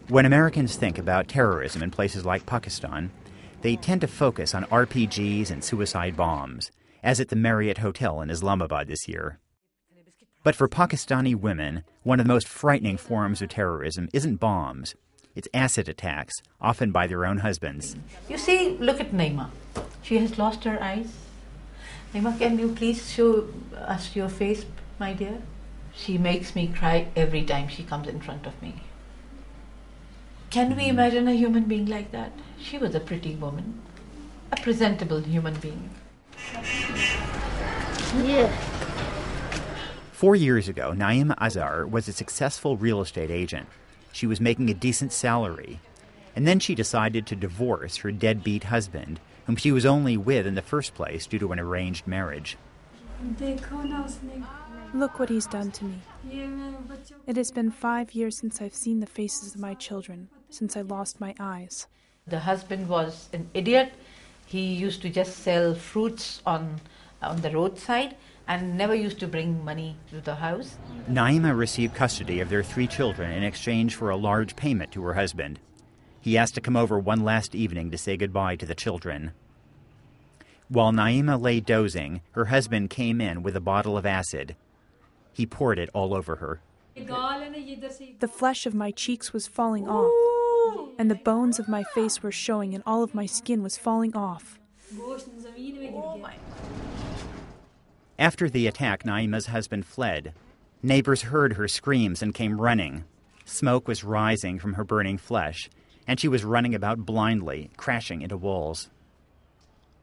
When Americans think about terrorism in places like Pakistan, they tend to focus on RPGs and suicide bombs, as at the Marriott Hotel in Islamabad this year. But for Pakistani women, one of the most frightening forms of terrorism isn't bombs. It's acid attacks, often by their own husbands. You see, look at Naima. She has lost her eyes. Naima, can you please show us your face, my dear? She makes me cry every time she comes in front of me. Can we imagine a human being like that? She was a pretty woman, a presentable human being. Yeah. 4 years ago, Naima Azhar was a successful real estate agent. She was making a decent salary. And then she decided to divorce her deadbeat husband, whom she was only with in the first place due to an arranged marriage. Look what he's done to me. It has been 5 years since I've seen the faces of my children, since I lost my eyes. The husband was an idiot. He used to just sell fruits on the roadside and never used to bring money to the house. Naima received custody of their 3 children in exchange for a large payment to her husband. He asked to come over one last evening to say goodbye to the children. While Naima lay dozing, her husband came in with a bottle of acid. He poured it all over her. The flesh of my cheeks was falling off, and the bones of my face were showing, and all of my skin was falling off. After the attack, Naima's husband fled. Neighbors heard her screams and came running. Smoke was rising from her burning flesh, and she was running about blindly, crashing into walls.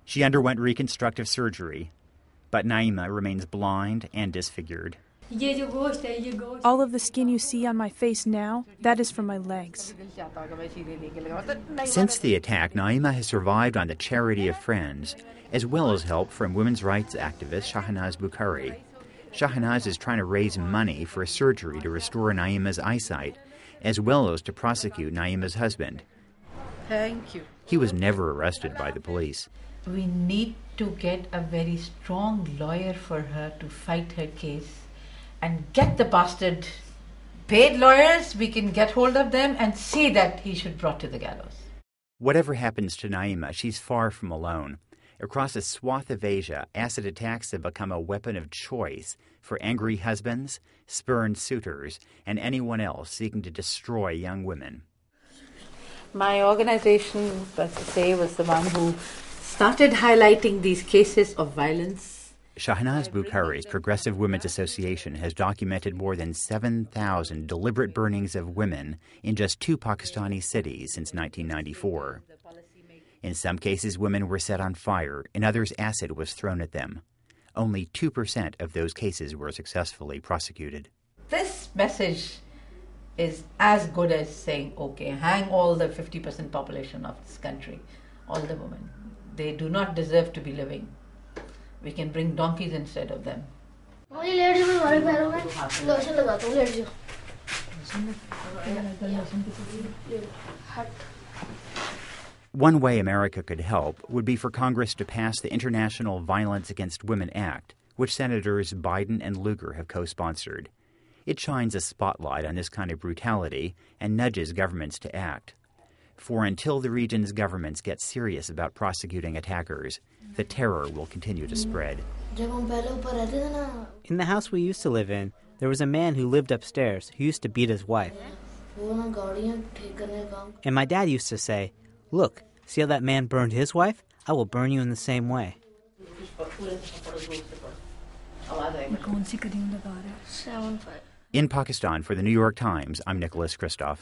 She underwent reconstructive surgery, but Naima remains blind and disfigured. All of the skin you see on my face now, that is from my legs. Since the attack, Naima has survived on the charity of friends, as well as help from women's rights activist Shahnaz Bukhari. Shahnaz is trying to raise money for a surgery to restore Naima's eyesight, as well as to prosecute Naima's husband. Thank you. He was never arrested by the police. We need to get a very strong lawyer for her to fight her case and get the bastard paid lawyers. We can get hold of them and see that he should be brought to the gallows. Whatever happens to Naima, she's far from alone. Across a swath of Asia, acid attacks have become a weapon of choice for angry husbands, spurned suitors, and anyone else seeking to destroy young women. My organization, let's say, was the one who started highlighting these cases of violence. Shahnaz Bukhari's Progressive Women's Association has documented more than 7,000 deliberate burnings of women in just 2 Pakistani cities since 1994. In some cases, women were set on fire. In others, acid was thrown at them. Only 2% of those cases were successfully prosecuted. This message is as good as saying, okay, hang all the 50% population of this country, all the women. They do not deserve to be living. We can bring donkeys instead of them. One way America could help would be for Congress to pass the International Violence Against Women Act, which Senators Biden and Lugar have co-sponsored. It shines a spotlight on this kind of brutality and nudges governments to act. For until the region's governments get serious about prosecuting attackers, the terror will continue to spread. In the house we used to live in, there was a man who lived upstairs who used to beat his wife. And my dad used to say, "Look, see how that man burned his wife? I will burn you in the same way." In Pakistan, for the New York Times, I'm Kristof.